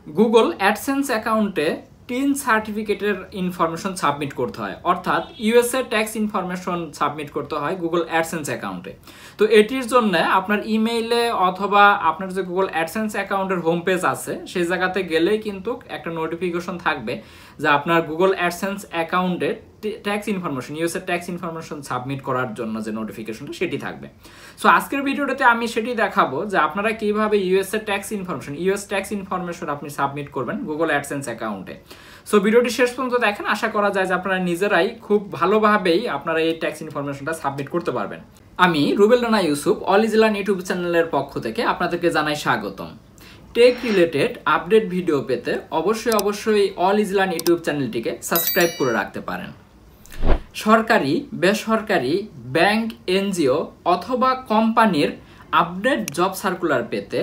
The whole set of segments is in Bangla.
গুগল অ্যাডসেন্স অ্যাকাউন্টে টিন সার্টিফিকেটের ইনফরমেশন সাবমিট করতে হয়, অর্থাৎ ইউএসএ ট্যাক্স ইনফরমেশন সাবমিট করতে হয় গুগল অ্যাডসেন্স অ্যাকাউন্টে। তো এটির জন্য আপনার ইমেইলে অথবা আপনার যে গুগল অ্যাডসেন্স অ্যাকাউন্টের হোম পেজ আছে সেই জায়গাতে গেলেই কিন্তু একটা নোটিফিকেশন থাকবে যে আপনার গুগল অ্যাডসেন্স অ্যাকাউন্টে tax information, USA tax information submit করার জন্য যে নোটিফিকেশনটা সেটি থাকবে। সো আজকের ভিডিওটাতে আমি সেটি দেখাবো যে আপনারা কিভাবে USA tax information, US tax information আপনি সাবমিট করবেন গুগল অ্যাডসেন্স অ্যাকাউন্টে। সো ভিডিওটি শেষ পর্যন্ত দেখেন, আশা করা যায় যে আপনারা নিজেরাই খুব ভালোভাবেই আপনারা এই ট্যাক্স ইনফরমেশনটা সাবমিট করতে পারবেন। আমি Rubel Rana Yusuf, all is learn YouTube চ্যানেলের পক্ষ থেকে আপনাদেরকে জানাই স্বাগতম। টেক রিলেটেড আপডেট ভিডিও পেতে অবশ্যই অল ইজ লার্ন ইউটিউব চ্যানেলটিকে সাবস্ক্রাইব করে রাখতে পারেন। সরকারি, বেসরকারি, ব্যাংক, এনজিও অথবা কোম্পানির আপডেট জব সার্কুলার পেতে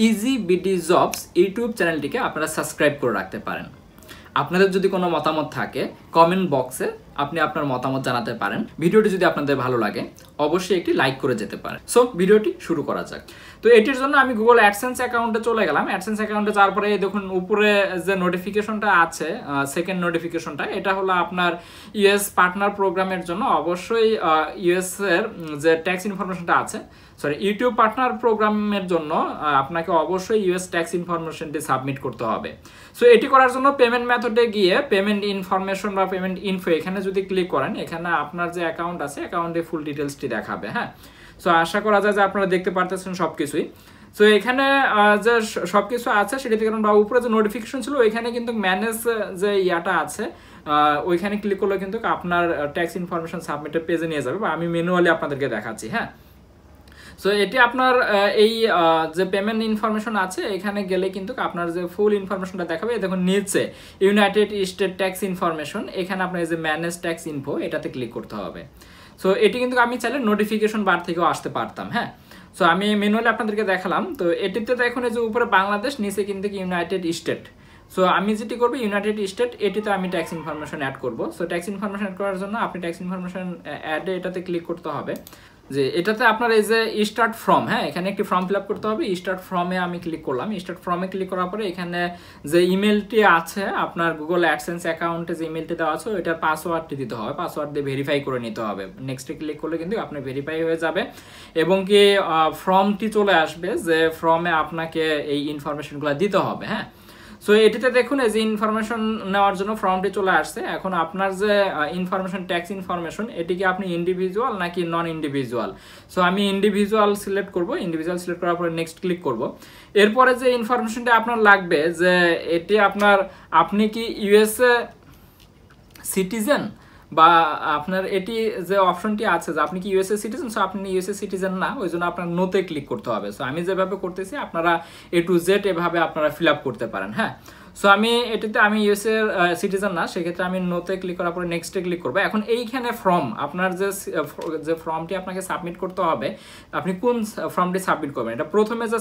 ইজি বিডি জবস ইউটিউব চ্যানেলটিকে আপনারা সাবস্ক্রাইব করে রাখতে পারেন। আপনাদের যদি কোনো মতামত থাকে কমেন্ট বক্সে আপনি আপনার মতামত জানাতে পারেন। ভিডিওটি যদি আপনাদের ভালো লাগে অবশ্যই একটি লাইক করে যেতে পারেন। সো ভিডিওটি শুরু করা যাক। তো এটির জন্য আমি গুগল অ্যাডসেন্স অ্যাকাউন্টে চলে গেলাম। অ্যাডসেন্স অ্যাকাউন্টে যাওয়ার পরে দেখুন উপরে যে নোটিফিকেশনটা আছে, সেকেন্ড নোটিফিকেশনটা, এটা হলো আপনার ইউএস পার্টনার প্রোগ্রামের জন্য। অবশ্যই ইউএস এর যে ট্যাক্স ইনফরমেশনটা আছে, ইউটিউব পার্টনার প্রোগ্রামের জন্য আপনাকে অবশ্যই ইউএস ট্যাক্স ইনফরমেশনটি সাবমিট করতে হবে। সো এটি করার জন্য পেমেন্ট মেথডে গিয়ে পেমেন্ট ইনফরমেশন বা পেমেন্ট ইনফো এখানে যদি ক্লিক করেন, এখানে আপনার যে অ্যাকাউন্ট আছে অ্যাকাউন্টে ফুল ডিটেলসটি দেখাবে। হ্যাঁ, সো আশা করা যায় যে আপনারা দেখতে পারতেছেন সব কিছুই। সো এখানে যে সব কিছু আছে সেটি থেকে বা উপরে যে নোটিফিকেশন ছিল ওইখানে কিন্তু ম্যানেজ যে ইয়াটা আছে ওইখানে ক্লিক করলে কিন্তু আপনার ট্যাক্স ইনফরমেশন সাবমিটের পেজে নিয়ে যাবে, বা আমি ম্যানুয়ালি আপনাদেরকে দেখাচ্ছি। হ্যাঁ, সো এটি আপনার এই যে পেমেন্ট ইনফরমেশন আছে এখানে গেলে কিন্তু আপনার যে ফুল ইনফরমেশনটা দেখাবে। দেখুন নিচে ইউনাইটেড স্টেট ট্যাক্স ইনফরমেশন, এখানে আপনার এই যে ম্যানেজ ট্যাক্স ইনফো এটাতে ক্লিক করতে হবে। সো এটি কিন্তু আমি চাইলে নোটিফিকেশন বার থেকেও আসতে পারতাম। হ্যাঁ, সো আমি ম্যানুয়ালি আপনাদেরকে দেখালাম। তো এটিতে দেখুন এই যে উপরে বাংলাদেশ, নিচে কিন্তু ইউনাইটেড স্টেট। সো আমি যেটি করবো ইউনাইটেড স্টেট, এটিতে আমি ট্যাক্স ইনফরমেশন অ্যাড করবো। সো ট্যাক্স ইনফরমেশন অ্যাড করার জন্য আপনি ট্যাক্স ইনফরমেশন অ্যাডে এটাতে ক্লিক করতে হবে। যে এটাতে আপনার এই যে স্টার্ট ফর্ম, হ্যাঁ এখানে একটি ফর্ম ফিল আপ করতে হবে। স্টার্ট ফর্মে আমি ক্লিক করলাম। স্টার্ট ফর্মে ক্লিক করার পরে এখানে যে ইমেলটি আছে আপনার গুগল অ্যাডসেন্স অ্যাকাউন্টে যে ইমেলটি দেওয়া আছে ওইটার পাসওয়ার্ডটি দিতে হবে। পাসওয়ার্ড দিয়ে ভেরিফাই করে নিতে হবে। নেক্সটে ক্লিক করলে কিন্তু আপনার ভেরিফাই হয়ে যাবে এবং কি ফর্মটি চলে আসবে যে ফর্মে আপনাকে এই ইনফরমেশনগুলো দিতে হবে। হ্যাঁ, সো এটিতে দেখুন এই যে ইনফরমেশন নেওয়ার জন্য ফর্মটি চলে আসছে। এখন আপনার যে ইনফরমেশন ট্যাক্স ইনফরমেশন এটিকে আপনি ইন্ডিভিজুয়াল নাকি নন ইন্ডিভিজুয়াল, সো আমি ইন্ডিভিজুয়াল সিলেক্ট করব। ইন্ডিভিজুয়াল সিলেক্ট করার পরে নেক্সট ক্লিক করব। এরপরে যে ইনফরমেশনটা আপনার লাগবে যে এটি আপনি কি ইউএসএ সিটিজেন, বা আপনার এটি যে অপশনটি আছে যে আপনি কি ইউএসএ সিটিজেন। সো আপনি ইউএসএ সিটিজেন না, ওই জন্য আপনার নোতে ক্লিক করতে হবে। সো আমি যেভাবে করতেছি আপনারা A to Z এভাবে আপনারা ফিল আপ করতে পারেন। হ্যাঁ, সো আমি এটিতে আমি ইউএসএ সিটিজেন না, সেক্ষেত্রে আমি নোতে ক্লিক করার পরে নেক্সটে ক্লিক করবো। এখন এইখানে ফর্ম আপনার যে ফর্মটি আপনাকে সাবমিট করতে হবে, আপনি কোন ফর্মটি সাবমিট করবেন, এটা প্রথমে যে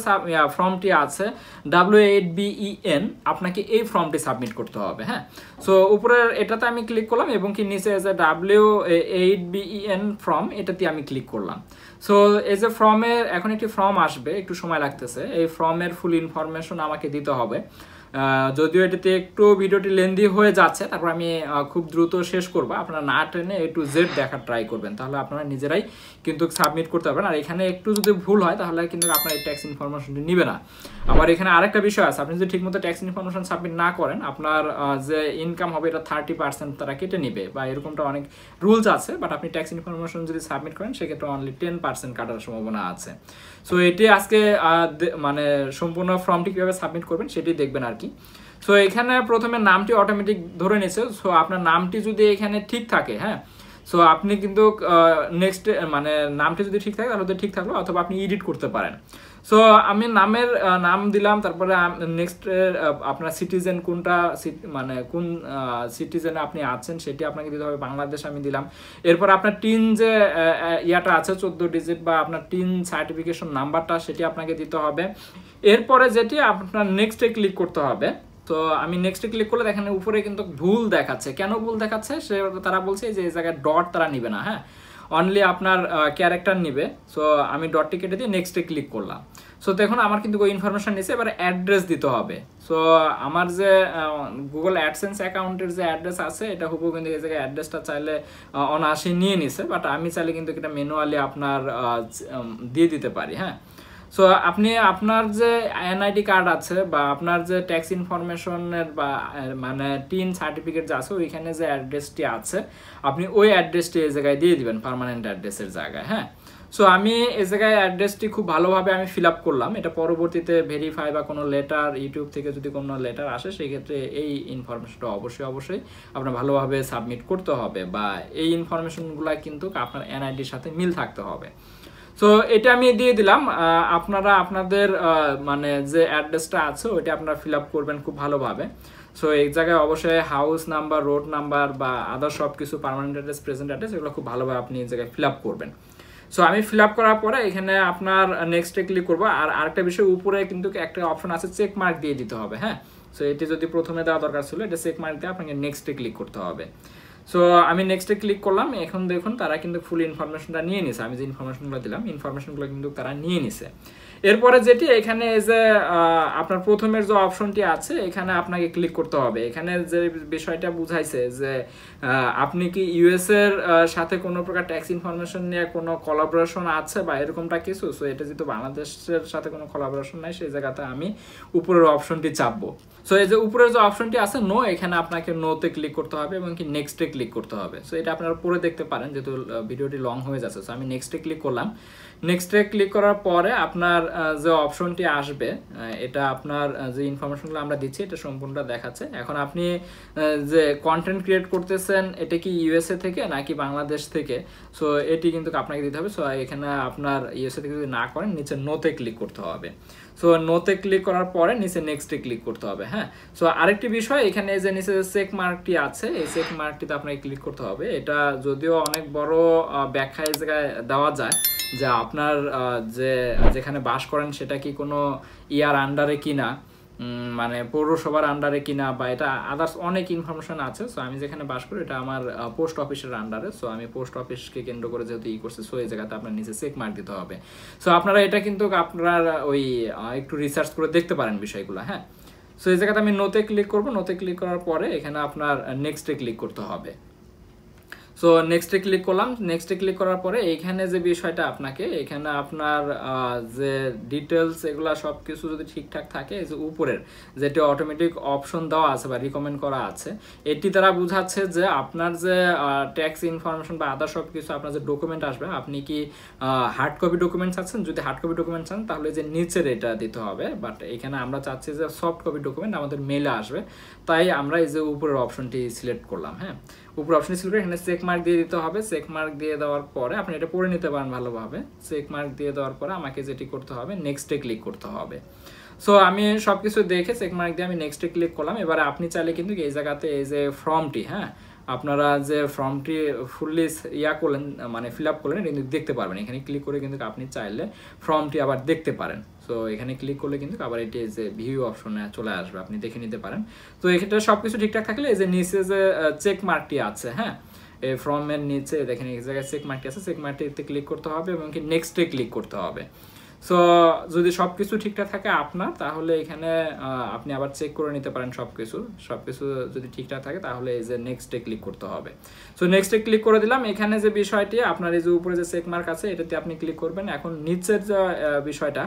ফর্মটি আছে W8BEN, আপনাকে এই ফর্মটি সাবমিট করতে হবে। হ্যাঁ, সো উপরের এটাতে আমি ক্লিক করলাম এবং কি নিচে যে W8BEN ফর্ম এটাতে আমি ক্লিক করলাম। সো এই যে ফর্মের এখন একটি ফর্ম আসবে, একটু সময় লাগতেছে। এই ফর্মের ফুল ইনফরমেশন আমাকে দিতে হবে। যদিও এটিতে একটু ভিডিওটি লেন্দি হয়ে যাচ্ছে, তারপর আমি খুব দ্রুত শেষ করবো। আপনারা না টেনে A to Z দেখার ট্রাই করবেন, তাহলে আপনারা নিজেরাই কিন্তু সাবমিট করতে পারবেন। আর এখানে একটু যদি ভুল হয় তাহলে কিন্তু আপনার এই ট্যাক্স ইনফরমেশনটি নিবে না। আবার এখানে আরেকটা বিষয় আছে, আপনি যদি ঠিকমতো ট্যাক্স ইনফরমেশন সাবমিট না করেন আপনার যে ইনকাম হবে এটা 30% তারা কেটে নিবে, বা এরকমটা অনেক রুলস আছে। বাট আপনি ট্যাক্স ইনফরমেশন যদি সাবমিট করেন সেক্ষেত্রে অনলি 10% কাটার সম্ভাবনা আছে। সো এটি আজকে মানে সম্পূর্ণ ফর্মটি কীভাবে সাবমিট করবেন সেটি দেখবেন আর কি। সো এখানে প্রথমে নামটি অটোমেটিক ধরে নিচ্ছে। সো আপনার নামটি যদি এখানে ঠিক থাকে, হ্যাঁ, সো আপনি কিন্তু নেক্সট মানে নামটি যদি ঠিক থাকে তাহলে তো ঠিক থাকলো, অথবা আপনি এডিট করতে পারেন। সো আমি নাম দিলাম, তারপরে নেক্সট আপনার সিটিজেন কোনটা, মানে কোন সিটিজেনে আপনি আছেন সেটি আপনাকে দিতে হবে। বাংলাদেশ আমি দিলাম। এরপর আপনার টিন যে ইয়াটা আছে 14 ডিজিট বা আপনার টিন সার্টিফিকেশন নাম্বারটা সেটি আপনাকে দিতে হবে। এরপরে যেটি আপনার নেক্সটে ক্লিক করতে হবে। তো আমি নেক্সটে ক্লিক করলে দেখেন উপরে কিন্তু ভুল দেখাচ্ছে। কেন ভুল দেখাচ্ছে তারা বলছে যে এই জায়গায় ডট তারা নিবে না। হ্যাঁ, অনলি আপনার ক্যারেক্টার নিবে। সো আমি ডটটি কেটে দিয়ে নেক্সটে ক্লিক করলাম। সো দেখুন আমার কিন্তু ওই ইনফরমেশন নিচ্ছে, এবারে অ্যাড্রেস দিতে হবে। সো আমার যে গুগল অ্যাডসেন্স অ্যাকাউন্টের যে অ্যাড্রেস আছে এটা হুবহু কিন্তু এই জায়গায় অ্যাড্রেসটা চাইলে অনায়াসে নিয়ে নিছে, বাট আমি চাইলে কিন্তু এটা ম্যানুয়ালি আপনার দিয়ে দিতে পারি। হ্যাঁ, সো আপনি আপনার যে এনআইডি কার্ড আছে বা আপনার যে ট্যাক্স ইনফরমেশনের বা মানে টিন সার্টিফিকেট যে আছে ওইখানে যে অ্যাড্রেসটি আছে আপনি ওই অ্যাড্রেসটি এই জায়গায় দিয়ে দিবেন পার্মানেন্ট অ্যাড্রেসের জায়গায়। হ্যাঁ, সো আমি এই জায়গায় অ্যাড্রেসটি খুব ভালোভাবে আমি ফিল আপ করলাম। এটা পরবর্তীতে ভেরিফাই বা কোনো লেটার ইউটিউব থেকে যদি কোনো লেটার আসে সেই ক্ষেত্রে এই ইনফরমেশনটা অবশ্যই আপনার ভালোভাবে সাবমিট করতে হবে, বা এই ইনফরমেশনগুলো কিন্তু আপনার এনআইডির সাথে মিল থাকতে হবে। সো এটা আমি দিয়ে দিলাম। আপনারা আপনাদের মানে যে অ্যাড্রেসটা আছে ওইটা আপনারা ফিল আপ করবেন খুব ভালোভাবে। সো এই জায়গায় অবশ্যই হাউস নাম্বার, রোড নাম্বার বা আদার সব কিছু পার্মানেন্ট অ্যাড্রেস, প্রেজেন্ট অ্যাড্রেস এগুলো খুব ভালোভাবে আপনি এই জায়গায় ফিল আপ করবেন। সো আমি ফিল আপ করার পরে এখানে আপনার নেক্সটে ক্লিক করবো। আর আরেকটা বিষয়, উপরে কিন্তু একটা অপশন আছে চেক মার্ক দিয়ে দিতে হবে। হ্যাঁ, সো এটি যদি প্রথমে দেওয়া দরকার ছিল, এটা চেক মার্ক দিয়ে আপনাকে নেক্সটে ক্লিক করতে হবে। সো আমি নেক্সটে ক্লিক করলাম। এখন দেখুন তারা কিন্তু ফুল ইনফরমেশনটা নিয়ে নিছে। আমি যে ইনফরমেশনগুলো দিলাম ইনফরমেশনগুলো কিন্তু তারা নিয়ে নিছে। এরপরে যেটি এখানে যে আপনার প্রথমের যে অপশনটি আছে এখানে আপনাকে ক্লিক করতে হবে। এখানে যে বিষয়টা বুঝাইছে যে আপনি কি ইউএস এর সাথে কোনো প্রকার ট্যাক্স ইনফরমেশন নিয়ে কোনো কোলাবোরেশন আছে বা এরকমটা কিছু। সো এটা যেহেতু বাংলাদেশের সাথে কোনো কোলাবোরেশন নাই সেই জায়গাতে আমি উপরের অপশনটি চাপবো। সো এই যে উপরের যে অপশনটি আছে নো, এখানে আপনাকে নোতে ক্লিক করতে হবে এবং কি নেক্সটে ক্লিক করতে হবে। সো এটা আপনারা পরে দেখতে পারেন যেহেতু ভিডিওটি লং হয়ে যাচ্ছে। সো আমি নেক্সটে ক্লিক করলাম। নেক্সটে ক্লিক করার পরে আপনার যে অপশনটি আসবে এটা আপনার যে ইনফরমেশনগুলো আমরা দিচ্ছি এটা সম্পূর্ণটা দেখাচ্ছে। এখন আপনি যে কন্টেন্ট ক্রিয়েট করতেছেন এটা কি ইউএসএ থেকে নাকি বাংলাদেশ থেকে, সো এটি কিন্তু আপনাকে দিতে হবে। সো এখানে আপনার ইউএসএ থেকে যদি না করেন নিচে নোতে ক্লিক করতে হবে। সো নোতে ক্লিক করার পরে নিচে নেক্সটে ক্লিক করতে হবে। হ্যাঁ, সো আরেকটি বিষয়, এখানে যে নিচে যে চেক মার্কটি আছে এই চেক মার্কটিতে আপনাকে ক্লিক করতে হবে। এটা যদিও অনেক বড় ব্যাখ্যা এই জায়গায় দেওয়া যায় যে আপনার যেখানে বাস করেন সেটা কি কোনো ইয়ার আন্ডারে কিনা, মানে পৌরসভার আন্ডারে কিনা, বা এটা আদার্স অনেক ইনফরমেশন আছে। সো আমি যেখানে বাস করি এটা আমার পোস্ট অফিসের আন্ডারে। সো আমি পোস্ট অফিসকে কেন্দ্র করে যেহেতু করছি, সো এই জায়গাতে আপনার নিচে চেক মার্ক দিতে হবে। সো আপনারা এটা কিন্তু আপনার ওই একটু রিসার্চ করে দেখতে পারেন বিষয়গুলো। হ্যাঁ, সো এই জায়গাতে আমি নোতে ক্লিক করবো। নোতে ক্লিক করার পরে এখানে আপনার নেক্সটে ক্লিক করতে হবে। সো নেক্সটে ক্লিক করলাম। নেক্সটে ক্লিক করার পরে এইখানে যে বিষয়টা আপনাকে এখানে আপনার যে ডিটেলস এগুলা সব কিছু যদি ঠিকঠাক থাকে, এই যে উপরের যেটি অটোমেটিক অপশন দেওয়া আছে বা রিকমেন্ড করা আছে এটি দ্বারা বোঝাচ্ছে যে আপনার যে ট্যাক্স ইনফরমেশন বা আদার সব কিছু আপনার যে ডকুমেন্ট আসবে, আপনি কি হার্ড কপি ডকুমেন্টস আছেন, যদি হার্ড কপি ডকুমেন্টস চান তাহলে যে নিচের এটা দিতে হবে। বাট এখানে আমরা চাচ্ছি যে সফট কপি ডকুমেন্ট আমাদের মেলে আসবে, তাই আমরা এই যে উপরের অপশনটি সিলেক্ট করলাম। হ্যাঁ, উপর অপশন সিলেক্ট করে এখানে চেক মার্ক দিয়ে দিতে হবে। চেক মার্ক দিয়ে দেওয়ার পরে আপনি এটা পড়ে নিতে পারেন ভালোভাবে। চেক মার্ক দিয়ে দেওয়ার পরে আমাকে যেটি করতে হবে নেক্সটে ক্লিক করতে হবে। সো আমি সবকিছু দেখে চেক মার্ক দিয়ে আমি নেক্সটে ক্লিক করলাম। এবারে আপনি চাইলে কিন্তু এই জায়গাতে এই যে ফর্মটি, হ্যাঁ আপনারা যে ফর্মটি ফুললি করলেন মানে ফিল আপ করলেন কিন্তু দেখতে পারবেন। এখানে ক্লিক করে কিন্তু আপনি চাইলে ফর্মটি আবার দেখতে পারেন। সো এখানে ক্লিক করলে কিন্তু আবার এটি যে ভিউ অপশনে চলে আসবে, আপনি দেখে নিতে পারেন। তো এক্ষেত্রে সবকিছু ঠিকঠাক থাকলে এই যে নিচে যে চেক মার্কটি আছে, হ্যাঁ এই ফর্মের নিচে দেখেন এই জায়গায় চেক মার্কটি আছে, চেক মার্কটিতে ক্লিক করতে হবে এবং কি নেক্সটে ক্লিক করতে হবে। সো যদি সব কিছু ঠিকঠাক থাকে আপনার, তাহলে এখানে আপনি আবার চেক করে নিতে পারেন সব কিছু যদি ঠিকঠাক থাকে তাহলে এই যে নেক্সটে ক্লিক করতে হবে। সো নেক্সটে ক্লিক করে দিলাম। এখানে যে বিষয়টি আপনার এই যে উপরে যে চেক মার্ক আছে এটাতে আপনি ক্লিক করবেন। এখন নিচের যে বিষয়টা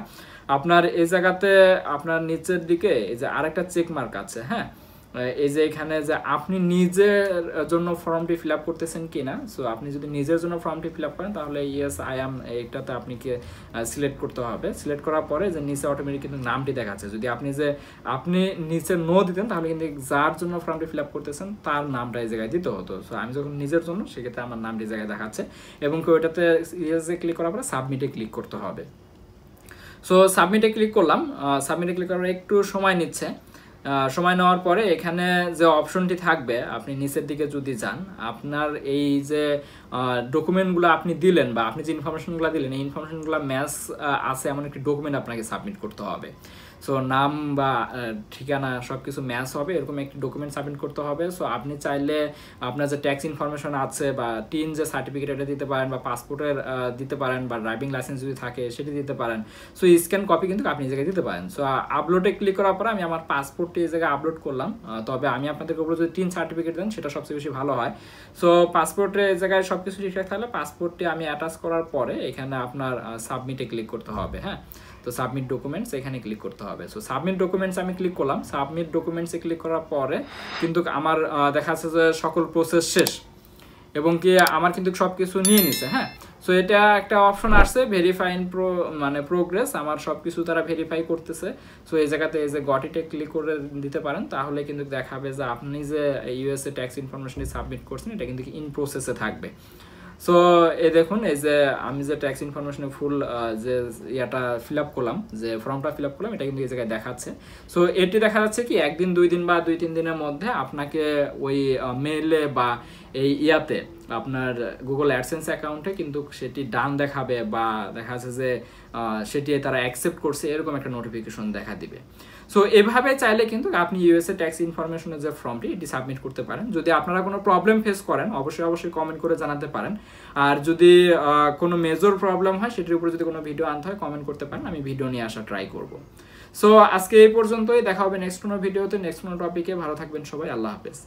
আপনার এই জায়গাতে আপনার নিচের দিকে এই যে আরেকটা চেক মার্ক আছে, হ্যাঁ এই যে এখানে যে আপনি নিজের জন্য ফর্মটি ফিল আপ করতেছেন কিনা। সো আপনি যদি নিজের জন্য ফর্মটি ফিল আপ করেন তাহলে ইয়েস আই অ্যাম এইটাতে আপনাকে সিলেক্ট করতে হবে। সিলেক্ট করার পরে যে নিচে অটোমেটিক কিন্তু নামটি দেখাচ্ছে। যদি আপনি নিচে নো দিতেন তাহলে কিন্তু যার জন্য ফর্মটি ফিল আপ করতেছেন তার নামটা এই জায়গায় দিতে হতো। সো আমি যখন নিজের জন্য সেক্ষেত্রে আমার নামটি জায়গায় দেখাচ্ছে এবং ওইটাতে ইয়েসে ক্লিক করার পরে সাবমিটে ক্লিক করতে হবে। সো সাবমিটে ক্লিক করলাম। সাবমিটে ক্লিক করার একটু সময় নিচ্ছে। সময় নেওয়ার পরে এখানে যে অপশনটি থাকবে আপনি নিচের দিকে যদি যান, আপনার এই যে ডকুমেন্টগুলো আপনি দিলেন বা আপনি যে ইনফরমেশনগুলো দিলেন এই ইনফরমেশনগুলো ম্যাচ আছে এমন একটি ডকুমেন্ট আপনাকে সাবমিট করতে হবে। সো নাম বা ঠিকানা সব কিছু ম্যাচ হবে এরকম একটি ডকুমেন্ট সাবমিট করতে হবে। সো আপনি চাইলে আপনার যে ট্যাক্স ইনফরমেশন আছে বা টিন যে সার্টিফিকেট এটা দিতে পারেন, বা পাসপোর্টের দিতে পারেন, বা ড্রাইভিং লাইসেন্স যদি থাকে সেটি দিতে পারেন। সো স্ক্যান কপি কিন্তু আপনি এই জায়গায় দিতে পারেন। সো আপলোডে ক্লিক করার পরে আমি আমার পাসপোর্টটি এই জায়গায় আপলোড করলাম। তবে আমি আপনাদেরকে বলবো যদি টিন সার্টিফিকেট দেন সেটা সবচেয়ে বেশি ভালো হয়। সো পাসপোর্টের এই জায়গায় সব কিছু ঠিকঠাক থাকলে পাসপোর্টটি আমি অ্যাটাচ করার পরে এখানে আপনার সাবমিটে ক্লিক করতে হবে। হ্যাঁ, তো সাবমিট ডকুমেন্টস এখানে ক্লিক করতে হবে। সো সাবমিট ডকুমেন্টস আমি ক্লিক করলাম। সাবমিট ডকুমেন্টসে ক্লিক করার পরে কিন্তু আমার দেখা যাচ্ছে যে সকল প্রসেস শেষ, এবং কি আমার কিন্তু সব কিছু নিয়ে নিছে। হ্যাঁ, সো এটা একটা অপশন আসছে ভেরিফাই ইন প্রোগ্রেস, আমার সব কিছু তারা ভেরিফাই করতেছে। সো এই জায়গাতে এই যে গট ইটে ক্লিক করে দিতে পারেন, তাহলে কিন্তু দেখাবে যে আপনি যে ইউএসএ ট্যাক্স ইনফরমেশনটি সাবমিট করছেন এটা কিন্তু ইন প্রসেসে থাকবে। সো এই দেখুন এই যে আমি যে ট্যাক্স ইনফরমেশনে ফুল যে ইয়াটা ফিল আপ করলাম, যে ফর্মটা ফিল আপ করলাম, এটা কিন্তু এই জায়গায় দেখাচ্ছে। সো এটি দেখা যাচ্ছে কি 1 দিন 2 দিন বা 2-3 দিনের মধ্যে আপনাকে ওই মেইলে বা এই ইয়াতে আপনার গুগল অ্যাডসেন্স অ্যাকাউন্টে কিন্তু সেটি ডান দেখাবে, বা দেখা যাচ্ছে যে সেটি তারা অ্যাকসেপ্ট করছে এরকম একটা নোটিফিকেশন দেখা দিবে। সো এভাবে চাইলে কিন্তু আপনি ইউএসএ ট্যাক্স ইনফরমেশনের যে ফর্মটি এটি সাবমিট করতে পারেন। যদি আপনারা কোনো প্রবলেম ফেস করেন অবশ্যই কমেন্ট করে জানাতে পারেন। আর যদি কোনো মেজর প্রবলেম হয় সেটির উপরে যদি কোনো ভিডিও আনতে হয় কমেন্ট করতে পারেন, আমি ভিডিও নিয়ে আসা ট্রাই করব। সো আজকে এই পর্যন্তই, দেখা হবে নেক্সট কোনো ভিডিওতে, নেক্সট কোনো টপিকে। ভালো থাকবেন সবাই, আল্লাহ হাফেজ।